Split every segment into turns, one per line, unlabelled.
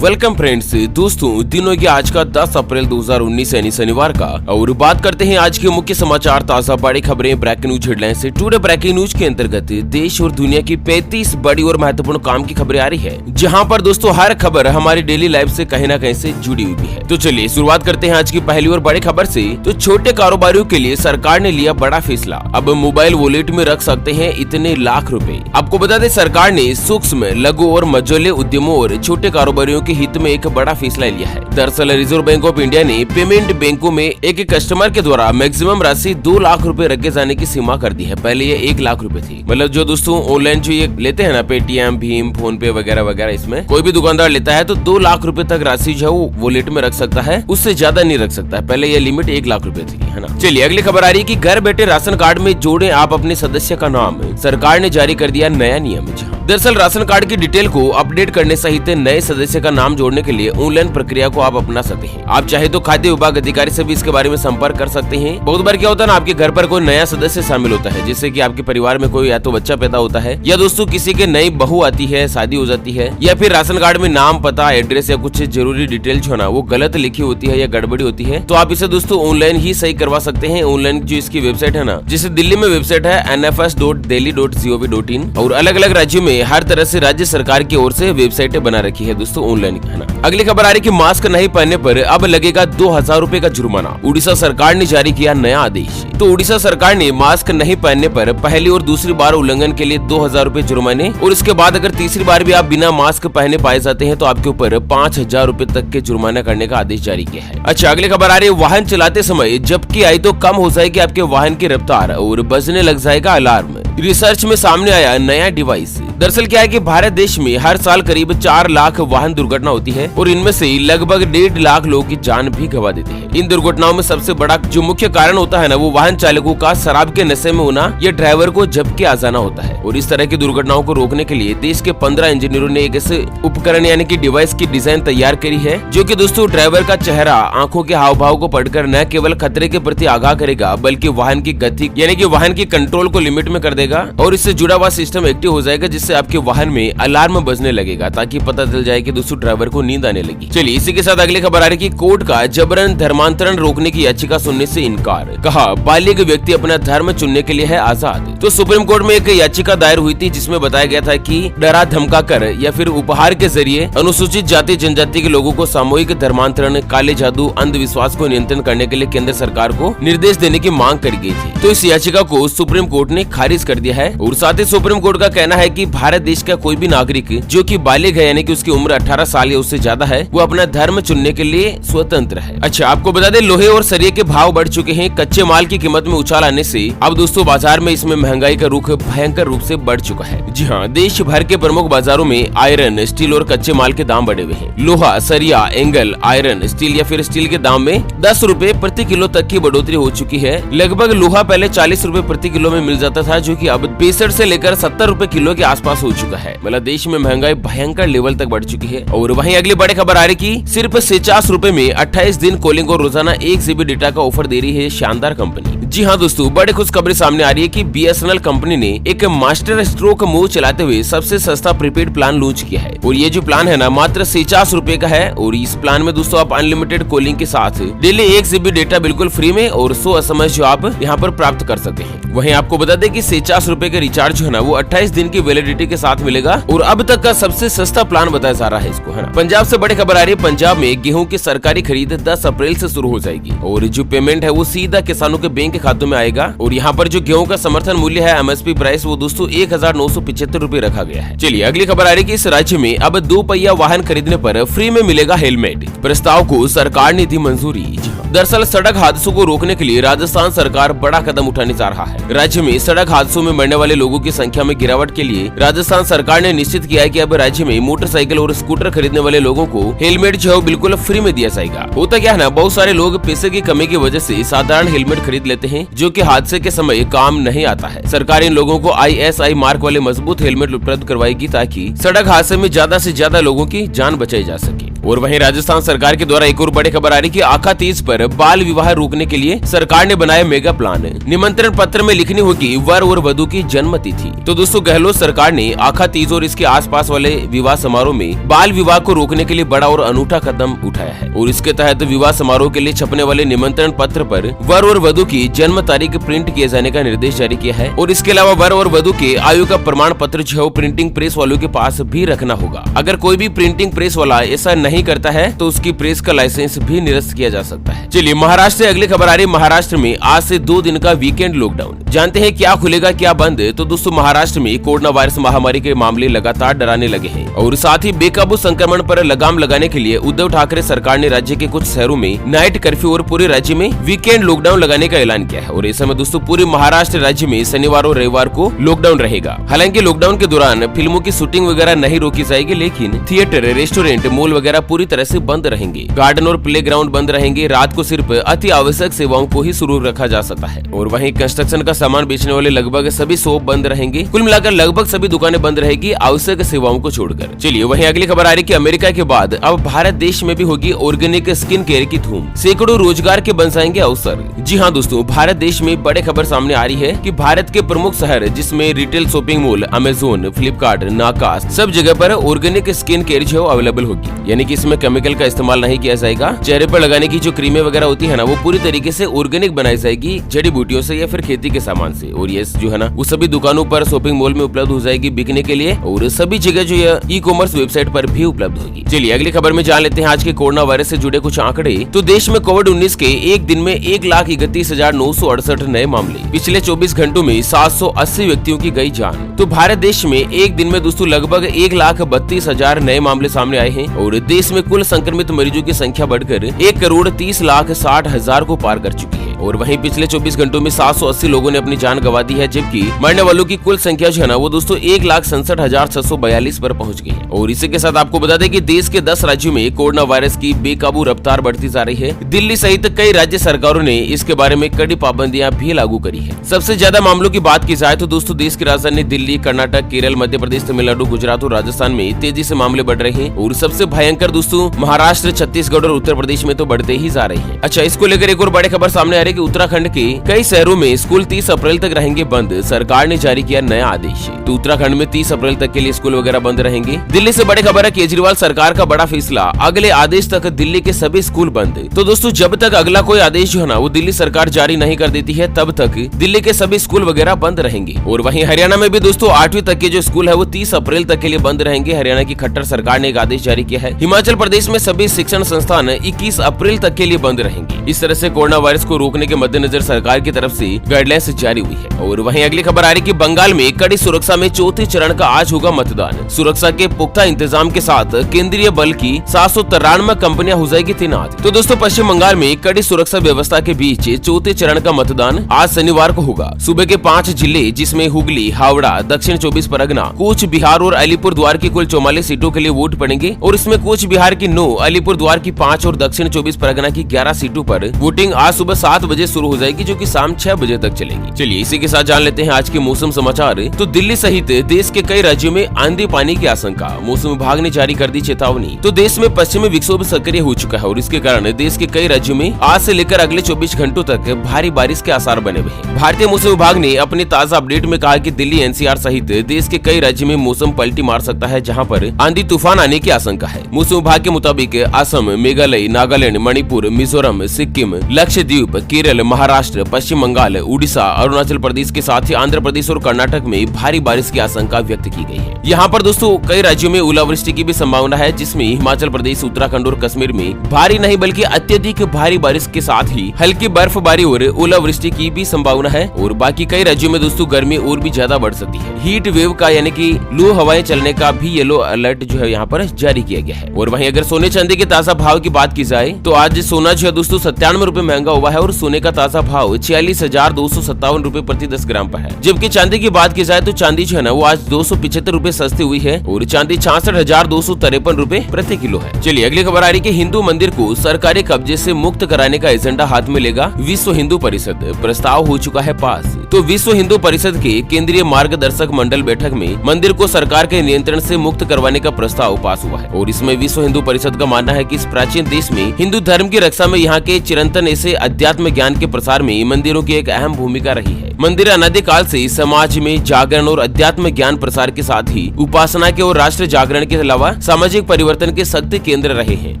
Welcome friends, दोस्तों दिनों की आज का 10 अप्रैल 2019 यानी शनिवार का, और बात करते हैं आज के मुख्य समाचार, ताजा बड़ी खबरें, ब्रेकिंग न्यूज हेडलाइन से। टुडे ब्रेकिंग न्यूज के अंतर्गत देश और दुनिया की 35 बड़ी और महत्वपूर्ण काम की खबरें आ रही है, जहां पर दोस्तों हर खबर हमारी डेली लाइफ से कहीं ना कहीं से जुड़ी हुई भी है। तो चलिए शुरुआत करते हैं आज की पहली और बड़ी खबर से। तो छोटे कारोबारियों के लिए सरकार ने लिया बड़ा फैसला, अब मोबाइल वॉलेट में रख सकते हैं इतने लाख रुपए। आपको बता दें, सरकार ने सूक्ष्म, लघु और मझोले उद्यमों और छोटे कारोबारियों के हित में एक बड़ा फैसला लिया है। दरअसल रिजर्व बैंक ऑफ इंडिया ने पेमेंट बैंकों में एक कस्टमर के द्वारा मैक्सिमम राशि 2 लाख रुपए रखे जाने की सीमा कर दी है। पहले ये 1 लाख रुपए थी। मतलब जो दोस्तों ऑनलाइन जो ये लेते हैं ना, पेटीएम, भीम, फोन पे वगैरह वगैरह, इसमें कोई भी दुकानदार लेता है तो 2 लाख रुपए तक राशि जो है वो वॉलेट में रख सकता है, उससे ज्यादा नहीं रख सकता है। पहले ये लिमिट 1 लाख रुपए थी, है ना। चलिए अगली खबर आ रही है कि घर बैठे राशन कार्ड में जोड़े आप अपने सदस्य का नाम। सरकार ने जारी कर दिया नया नियम। दरअसल राशन कार्ड की डिटेल को अपडेट करने सहित नए सदस्य का नाम जोड़ने के लिए ऑनलाइन प्रक्रिया को आप अपना सकते हैं। आप चाहे तो खाद्य विभाग अधिकारी से भी इसके बारे में संपर्क कर सकते हैं। बहुत बार क्या होता है ना, आपके घर पर कोई नया सदस्य शामिल होता है, जिससे कि आपके परिवार में कोई या तो बच्चा पैदा होता है, या दोस्तों किसी के नई बहू आती है, शादी हो जाती है, या फिर राशन कार्ड में नाम, पता, एड्रेस या कुछ जरूरी डिटेल जो है ना वो गलत लिखी होती है या गड़बड़ी होती है, तो आप इसे दोस्तों ऑनलाइन ही सही करवा सकते हैं। ऑनलाइन जो इसकी वेबसाइट है ना, जैसे दिल्ली में वेबसाइट है nfs.delhi.gov.in, और अलग अलग राज्यों में हर तरह से राज्य सरकार की ओर से वेबसाइटें बना रखी है दोस्तों ऑनलाइन, है ना। अगली खबर आ रही कि मास्क नहीं पहनने पर अब लगेगा 2000 रुपए का जुर्माना। उड़ीसा सरकार ने जारी किया नया आदेश। तो उड़ीसा सरकार ने मास्क नहीं पहनने पर पहली और दूसरी बार उल्लंघन के लिए 2000 रुपए जुर्माने, और इसके बाद अगर तीसरी बार भी आप बिना मास्क पहने पाए जाते हैं तो आपके ऊपर 5000 रुपए तक के जुर्माना करने का आदेश जारी किया है। अच्छा अगली खबर आ रही है, वाहन चलाते समय जबकि आई तो कम हो जाएगी आपके वाहन की रफ्तार और बजने लग जाएगा अलार्म। रिसर्च में सामने आया नया डिवाइस। दरअसल क्या है कि भारत देश में हर साल करीब 4 लाख वाहन दुर्घटना होती है, और इनमें से लगभग 1.5 लाख लोगों की जान भी गंवा देते हैं। इन दुर्घटनाओं में सबसे बड़ा जो मुख्य कारण होता है ना, वो वाहन चालकों का शराब के नशे में होना या ड्राइवर को झपके आ जाना होता है। और इस तरह की दुर्घटनाओं को रोकने के लिए देश के 15 इंजीनियरों ने एक ऐसे उपकरण यानी कि डिवाइस की डिजाइन तैयार करी है, जो कि दोस्तों ड्राइवर का चेहरा, आंखों के हाव भाव को पढ़कर न केवल खतरे के प्रति आगाह करेगा, बल्कि वाहन की गति यानी कि वाहन की कंट्रोल को लिमिट में कर देगा, और इससे जुड़ा हुआ सिस्टम एक्टिव हो जाएगा, जिससे आपके वाहन में अलार्म बजने लगेगा, ताकि पता चल जाए कि दोस्तों ड्राइवर को नींद आने लगी। चलिए इसी के साथ अगली खबर आ रही है कि कोर्ट का जबरन धर्मांतरण रोकने की याचिका सुनने से इनकार। कहा बालिग व्यक्ति अपना धर्म चुनने के लिए है आजाद। तो सुप्रीम कोर्ट में एक याचिका दायर हुई थी, जिसमें बताया गया था कि डरा धमका कर या फिर उपहार के जरिए अनुसूचित जाति जनजाति के लोगों को सामूहिक धर्मांतरण, काले जादू, अंधविश्वास को नियंत्रण करने के लिए केंद्र सरकार को निर्देश देने की मांग करी गई थी। तो इस याचिका को सुप्रीम कोर्ट ने खारिज कर दिया है, और साथ ही सुप्रीम कोर्ट का कहना है कि भारत देश का कोई भी नागरिक जो कि बालिग है यानी कि उसकी उम्र 18 साल या उससे ज्यादा है, वो अपना धर्म चुनने के लिए स्वतंत्र है। अच्छा आपको बता दें, लोहे और सरिये के भाव बढ़ चुके हैं। कच्चे माल की कीमत में उछाल आने से अब दोस्तों बाजार में इसमें महंगाई का रुख भयंकर रूप से बढ़ चुका है। जी हाँ, देश भर के प्रमुख बाजारों में आयरन, स्टील और कच्चे माल के दाम बढ़े हुए हैं। लोहा, सरिया, एंगल, आयरन, स्टील या फिर स्टील के दाम में 10 रुपए प्रति किलो तक की बढ़ोतरी हो चुकी है। लगभग लोहा पहले 40 रुपए प्रति किलो में मिल जाता था, जो कि अब 65 से लेकर 70 रुपए किलो के आसपास हो चुका है। मतलब देश में महंगाई भयंकर लेवल तक बढ़ चुकी है। और वहीं अगली बड़ी खबर आ रही कि सिर्फ 50 रुपए में 28 दिन कॉलिंग और रोजाना 1 GB डेटा का ऑफर दे रही है शानदार कंपनी। जी हाँ दोस्तों, बड़ी खुशखबरी सामने आ रही है कि BSNL कंपनी ने एक मास्टर स्ट्रोक मूव चलाते हुए सबसे सस्ता प्रीपेड प्लान लॉन्च किया है। और ये जो प्लान है ना, मात्र 50 रुपए का है, और इस प्लान में दोस्तों आप अनलिमिटेड कॉलिंग के साथ डेली 1 GB डेटा बिल्कुल फ्री में और 100 SMS जो आप यहाँ पर प्राप्त कर सकते हैं। वहीं आपको बता दें कि 50 रुपए का रिचार्ज जो है ना, वो 28 दिन की वैलिडिटी के साथ मिलेगा, और अब तक का सबसे सस्ता प्लान बताया जा रहा है इसको, है ना। पंजाब से बड़ी खबर आ रही है, पंजाब में गेहूं की सरकारी खरीद 10 अप्रैल से शुरू हो जाएगी, और जो पेमेंट है वो सीधा किसानों के बैंक के खातों में आएगा। और यहाँ पर जो गेहूं का समर्थन मूल्य है, MSP प्राइस, वो दोस्तों 1975 रुपए रखा गया है। चलिए अगली खबर आ रही है कि इस राज्य में अब 2 पहिया वाहन खरीदने पर फ्री में मिलेगा हेलमेट। प्रस्ताव को सरकार ने दी मंजूरी। दरअसल सड़क हादसों को रोकने के लिए राजस्थान सरकार बड़ा कदम उठाने जा रहा है। राज्य में सड़क हादसों में मरने वाले लोगों की संख्या में गिरावट के लिए राजस्थान सरकार ने निश्चित किया है कि अब राज्य में मोटरसाइकिल और स्कूटर खरीदने वाले लोगों को हेलमेट जो है बिल्कुल फ्री में दिया जाएगा। होता क्या है ना, बहुत सारे लोग पैसे की कमी की वजह से साधारण हेलमेट खरीद लेते हैं, जो कि हादसे के समय काम नहीं आता है। सरकार इन लोगों को ISI मार्क वाले मजबूत हेलमेट उपलब्ध करवाएगी, ताकि सड़क हादसे में ज्यादा से ज्यादा लोगों की जान बचाई जा सके। और वहीं राजस्थान सरकार के द्वारा एक और बड़ी खबर आ रही कि आखा तीज पर बाल विवाह रोकने के लिए सरकार ने बनाया मेगा प्लान। निमंत्रण पत्र में लिखनी होगी वर और वधु की जन्म तिथि। तो दोस्तों गहलोत सरकार ने आखा तीज और इसके आसपास वाले विवाह समारोह में बाल विवाह को रोकने के लिए बड़ा और अनूठा कदम उठाया है और इसके तहत विवाह समारोह के लिए छपने वाले निमंत्रण पत्र पर वर और वधु की जन्म तारीख प्रिंट किए जाने का निर्देश जारी किया है और इसके अलावा वर और वधु के आयु का प्रमाण पत्र जो है प्रिंटिंग प्रेस वालों के पास भी रखना होगा। अगर कोई भी प्रिंटिंग प्रेस वाला ऐसा नहीं करता है तो उसकी प्रेस का लाइसेंस भी निरस्त किया जा सकता है। चलिए महाराष्ट्र से अगली खबर आ रही है। महाराष्ट्र में आज से 2 दिन का वीकेंड लॉकडाउन। जानते हैं क्या खुलेगा क्या बंद। तो दोस्तों महाराष्ट्र में कोरोना वायरस महामारी के मामले लगातार डराने लगे हैं और साथ ही बेकाबू संक्रमण पर लगाम लगाने के लिए उद्धव ठाकरे सरकार ने राज्य के कुछ शहरों में नाइट कर्फ्यू और पूरे राज्य में वीकेंड लॉकडाउन लगाने का ऐलान किया है और इस समय दोस्तों पूरे महाराष्ट्र राज्य में शनिवार और रविवार को लॉकडाउन रहेगा। हालांकि लॉकडाउन के दौरान फिल्मों की शूटिंग वगैरह नहीं रोकी जाएगी, लेकिन थिएटर, रेस्टोरेंट, मॉल वगैरह पूरी तरह से बंद रहेंगे। गार्डन और प्ले ग्राउंड बंद रहेंगे। रात को सिर्फ अति आवश्यक सेवाओं को ही शुरू रखा जा सकता है और वहीं कंस्ट्रक्शन का सामान बेचने वाले लगभग सभी शॉप बंद रहेंगे। कुल मिलाकर लगभग सभी दुकानें बंद रहेगी आवश्यक सेवाओं को छोड़कर। चलिए वहीं अगली खबर आ रही कि अमेरिका के बाद अब भारत देश में भी होगी ऑर्गेनिक स्किन केयर की धूम। सैकड़ों रोजगार के बन जाएंगे अवसर। जी हाँ दोस्तों, भारत देश में बड़े खबर सामने आ रही है कि भारत के प्रमुख शहर जिसमें retail shopping mall, Amazon, Flipkart, नाकास सब जगह पर ऑर्गेनिक स्किन केयर जो अवेलेबल होगी। यानी कि इसमें केमिकल का इस्तेमाल नहीं किया जाएगा। चेहरे पर लगाने की जो क्रीमें वगैरह होती है ना, वो पूरी तरीके से ऑर्गेनिक बनाई जाएगी, जड़ी बूटियों से या फिर खेती के सामान से। और ये जो है ना वो सभी दुकानों पर, शॉपिंग मॉल में उपलब्ध हो जाएगी बिकने के लिए और सभी जगह जो है ई कॉमर्स वेबसाइट पर भी उपलब्ध होगी। चलिए अगली खबर में जान लेते हैं आज के कोरोना वायरस से जुड़े कुछ आंकड़े। तो देश में कोविड-19 के एक दिन में 1,31,968 नए मामले। पिछले 24 घंटों में 780 व्यक्तियों की गई जान। तो भारत देश में एक दिन में दोस्तों लगभग 1,32,000 नए मामले सामने आए हैं और देश में कुल संक्रमित मरीजों की संख्या बढ़कर 1,30,60,000 को पार कर चुकी है। और वहीं पिछले 24 घंटों में 780 लोगों ने अपनी जान गंवा दी है, जबकि मरने वालों की कुल संख्या जो है ना वो दोस्तों 1,67,642 पर पहुंच गई है। और इसी के साथ आपको बता दें कि देश के 10 राज्यों में कोरोना वायरस की बेकाबू रफ्तार बढ़ती जा रही है। दिल्ली सहित कई राज्य सरकारों ने इसके बारे में कड़ी पाबंदियां भी लागू करी है। सबसे ज्यादा मामलों की बात की जाए तो दोस्तों देश की राजधानी दिल्ली, कर्नाटक, केरल, मध्य प्रदेश, तमिलनाडु, गुजरात और राजस्थान में तेजी से मामले बढ़ रहे हैं और सबसे भयंकर दोस्तों महाराष्ट्र, छत्तीसगढ़ और उत्तर प्रदेश में तो बढ़ते ही जा रहे हैं। अच्छा, इसको लेकर एक और बड़ी खबर सामने आ रही है कि उत्तराखंड के कई शहरों में स्कूल 30 अप्रैल तक रहेंगे बंद। सरकार ने जारी किया नया आदेश। तो उत्तराखंड में 30 अप्रैल तक के लिए स्कूल वगैरह बंद रहेंगे। दिल्ली से बड़ी खबर है, केजरीवाल सरकार का बड़ा फैसला, अगले आदेश तक दिल्ली के सभी स्कूल बंद। तो दोस्तों जब तक अगला कोई आदेश जो है ना वो दिल्ली सरकार जारी नहीं कर देती है तब तक दिल्ली के सभी स्कूल वगैरह बंद रहेंगे। और वहीं हरियाणा में भी दोस्तों 8वीं तक के जो स्कूल है वो 30 अप्रैल तक के लिए बंद रहेंगे। हरियाणा की खट्टर सरकार ने एक आदेश जारी किया है। हिमाचल प्रदेश में सभी शिक्षण संस्थान 21 अप्रैल तक के लिए बंद रहेंगे। इस तरह से कोरोना वायरस को रोकने के मद्देनजर सरकार की तरफ से गाइडलाइंस जारी हुई है। और वहीं अगली खबर आ रही कि बंगाल में कड़ी सुरक्षा में चौथे चरण का आज होगा मतदान। सुरक्षा के पुख्ता इंतजाम के साथ केंद्रीय बल की 793 कंपनियां हो जाएगी तैनात। तो दोस्तों पश्चिम बंगाल में कड़ी सुरक्षा व्यवस्था के बीच चौथे चरण का मतदान आज शनिवार को होगा। सूबे के 5 जिले जिसमें हुगली, हावड़ा, दक्षिण 24 परगना, कूच बिहार और अलीपुर द्वार की कुल 44 सीटों के लिए वोट पड़ेंगे और इसमें कूच बिहार की 9, अलीपुर द्वार की 5 और दक्षिण 24 परगना की 11 सीटों पर वोटिंग आज सुबह 7 बजे शुरू हो जाएगी, जो कि शाम 6 बजे तक चलेगी। चलिए इसी के साथ जान लेते हैं आज के मौसम समाचार। तो दिल्ली सहित देश के कई राज्यों में आंधी पानी की आशंका, मौसम विभाग ने जारी कर दी चेतावनी। तो देश में पश्चिमी विक्षोभ सक्रिय हो चुका है और इसके कारण देश के कई राज्यों में आज से लेकर अगले 24 घंटों तक भारी बारिश के आसार बने हुए हैं। भारतीय मौसम विभाग ने अपने ताजा अपडेट में कहा कि दिल्ली, एनसीआर सहित देश के कई राज्यों में मौसम पलटी मार सकता है, जहां पर आंधी तूफान आने की आशंका है। मौसम विभाग के मुताबिक असम, मेघालय, नागालैंड, मणिपुर, मिजोरम, सिक्किम, लक्षद्वीप, केरल, महाराष्ट्र, पश्चिम बंगाल, उड़ीसा, अरुणाचल प्रदेश के साथ ही आंध्र प्रदेश और कर्नाटक में भारी बारिश की आशंका व्यक्त की गई है। यहाँ पर दोस्तों कई राज्यों में ओलावृष्टि की भी संभावना है, जिसमें हिमाचल प्रदेश, उत्तराखंड और कश्मीर में भारी नहीं बल्कि अत्यधिक भारी बारिश के साथ ही हल्की बर्फबारी और ओलावृष्टि की भी संभावना है। और बाकी कई राज्यों में दोस्तों गर्मी और भी ज्यादा बढ़ सकती है। हीट वेव का यानी कि लू हवाएं चलने का भी येलो अलर्ट जो है यहाँ पर जारी किया गया है। और वहीं अगर सोने चांदी के ताजा भाव की बात की जाए तो आज सोना जो है दोस्तों 97 रुपए महंगा हुआ है और सोने का ताजा भाव 46,257 रुपए प्रति 10 ग्राम पर है। जबकि चांदी की बात की जाए तो चांदी जो है ना वो आज 275 रुपए सस्ती हुई है और चांदी 66,253 रुपए प्रति किलो है। चलिए अगली खबर आ रही है कि हिंदू मंदिर को सरकारी कब्जे से मुक्त कराने का एजेंडा हाथ में लेगा विश्व हिंदू परिषद, प्रस्ताव हो चुका है पास। तो विश्व हिंदू परिषद के केंद्रीय मार्गदर्शक मंडल बैठक में मंदिर को सरकार के नियंत्रण से मुक्त करवाने का प्रस्ताव पास हुआ है। और इसमें विश्व हिंदू परिषद का मानना है कि इस प्राचीन देश में हिंदू धर्म की रक्षा में यहाँ के चिरंतन ऐसे अध्यात्म ज्ञान के प्रसार में मंदिरों की एक अहम भूमिका रही है। मंदिर अनादिकाल से समाज में जागरण और अध्यात्म ज्ञान प्रसार के साथ ही उपासना के और राष्ट्र जागरण के अलावा सामाजिक परिवर्तन के शक्ति केंद्र रहे हैं।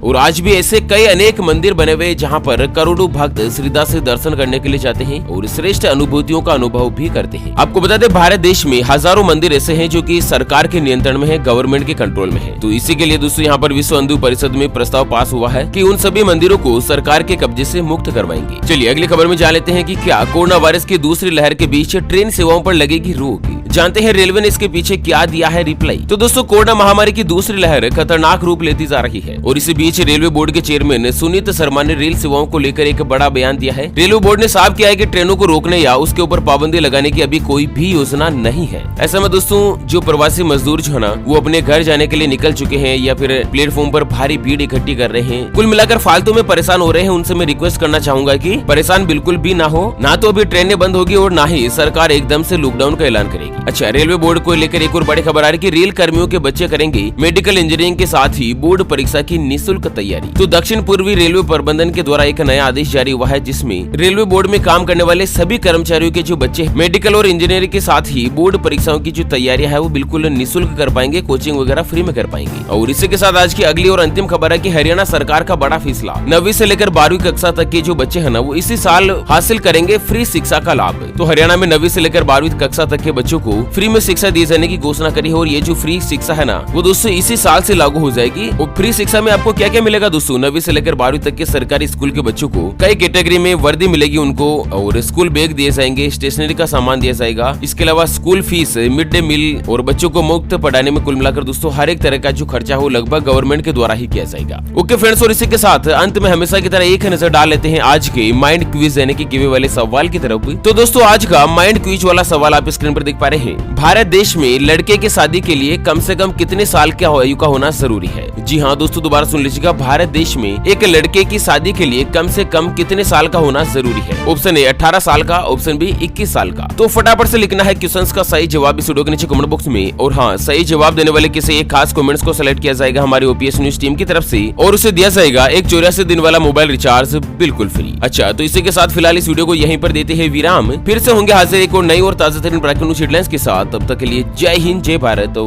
और आज भी ऐसे कई अनेक मंदिर बने हुए जहाँ पर करोड़ों भक्त श्रद्धा से दर्शन करने के लिए जाते हैं और श्रेष्ठ अनुभूतियों का अनुभव भी करते हैं। आपको बता दें, भारत देश में हजारों मंदिर ऐसे हैं जो कि सरकार के नियंत्रण में है, गवर्नमेंट के कंट्रोल में है। तो इसी के लिए दोस्तों यहाँ पर विश्व हिंदू परिषद में प्रस्ताव पास हुआ है कि उन सभी मंदिरों को सरकार के कब्जे से मुक्त करवाएंगे। चलिए अगली खबर में जान लेते हैं कि क्या कोरोना वायरस की दूसरी लहर के बीच ट्रेन सेवाओं पर लगेगी रोक। जानते हैं रेलवे ने इसके पीछे क्या दिया है रिप्लाई। तो दोस्तों, कोरोना महामारी की दूसरी लहर खतरनाक रूप लेती जा रही है और इसी बीच रेलवे बोर्ड के चेयरमैन सुनीत शर्मा ने रेल सेवाओं को लेकर एक बड़ा बयान दिया है। रेलवे बोर्ड ने साफ किया है कि ट्रेनों को रोकने या उसके ऊपर पाबंदी लगाने की अभी कोई भी योजना नहीं है। ऐसा में दोस्तों, जो प्रवासी मजदूर जो है ना, वो अपने घर जाने के लिए निकल चुके हैं या फिर प्लेटफॉर्म पर भारी भीड़ इकट्ठी कर रहे हैं, कुल मिलाकर फालतू में परेशान हो रहे हैं, उनसे मैं रिक्वेस्ट करना चाहूंगा कि परेशान बिल्कुल भी ना हो। ना तो अभी ट्रेनें बंद होगी और ना ही सरकार एकदम से लॉकडाउन का ऐलान करेगी। अच्छा, रेलवे बोर्ड को लेकर एक और बड़ी खबर आ रही है कि रेल कर्मियों के बच्चे करेंगे मेडिकल इंजीनियरिंग के साथ ही बोर्ड परीक्षा की निःशुल्क तैयारी। तो दक्षिण पूर्वी रेलवे प्रबंधन के द्वारा एक नया आदेश जारी हुआ है जिसमें रेलवे बोर्ड में काम करने वाले सभी कर्मचारियों के जो बच्चे मेडिकल और इंजीनियरिंग के साथ ही बोर्ड परीक्षाओं की जो तैयारियां है वो बिल्कुल निःशुल्क कर पाएंगे, कोचिंग वगैरह फ्री में कर पाएंगे। और इसी के साथ आज की अगली और अंतिम खबर है कि हरियाणा सरकार का बड़ा फैसला, 9वीं से लेकर 12वीं कक्षा तक के जो बच्चे है ना, वो इसी साल हासिल करेंगे फ्री शिक्षा का लाभ। तो हरियाणा में 9वीं से लेकर 12वीं कक्षा तक के बच्चों को फ्री में शिक्षा दिए जाने की घोषणा करी है। और ये जो फ्री शिक्षा है ना, वो दोस्तों इसी साल से लागू हो जाएगी। और फ्री शिक्षा में आपको क्या क्या मिलेगा दोस्तों, 9वीं से लेकर 12वीं तक के सरकारी स्कूल के बच्चों को कई कैटेगरी में वर्दी मिलेगी उनको, और स्कूल बैग दिए जाएंगे, स्टेशनरी का सामान दिया जाएगा। इसके अलावा school fees, mid day meal और बच्चों को मुफ्त पढ़ाने में कुल मिलाकर दोस्तों हर एक तरह का जो खर्चा हो लगभग गवर्नमेंट के द्वारा ही किया जाएगा। ओके फ्रेंड्स, और इसी के साथ अंत में हमेशा की तरह एक नजर डाल लेते हैं आज के माइंड क्विज यानी कि गिवे वाले सवाल की तरफ। तो दोस्तों, आज का माइंड क्विज वाला सवाल आप स्क्रीन पर देख पा रहे हैं। भारत देश में लड़के की शादी के लिए कम से कम कितने साल की आयु का होना जरूरी है? जी हाँ दोस्तों, दोबारा सुन लीजिएगा। भारत देश में एक लड़के की शादी के लिए कम से कम कितने साल का होना जरूरी है? ऑप्शन ए 18 साल का, ऑप्शन बी 21 साल का। तो फटाफट से लिखना है क्वेश्चंस का सही जवाब इस वीडियो के नीचे कमेंट बॉक्स में। और हाँ, सही जवाब देने वाले किसी एक खास कमेंट्स को सिलेक्ट किया जाएगा हमारी ओपीएस न्यूज टीम की तरफ से और उसे दिया जाएगा एक 84 दिन वाला मोबाइल रिचार्ज बिल्कुल फ्री। अच्छा, तो इसी के साथ फिलहाल इस वीडियो को यहीं पर देते हैं विराम। फिर से होंगे हाजिर एक और नई और ताजा तरीन ब्रेकिंग न्यूज हेडलाइंस के साथ। तब तक के लिए जय हिंद, जय भारत।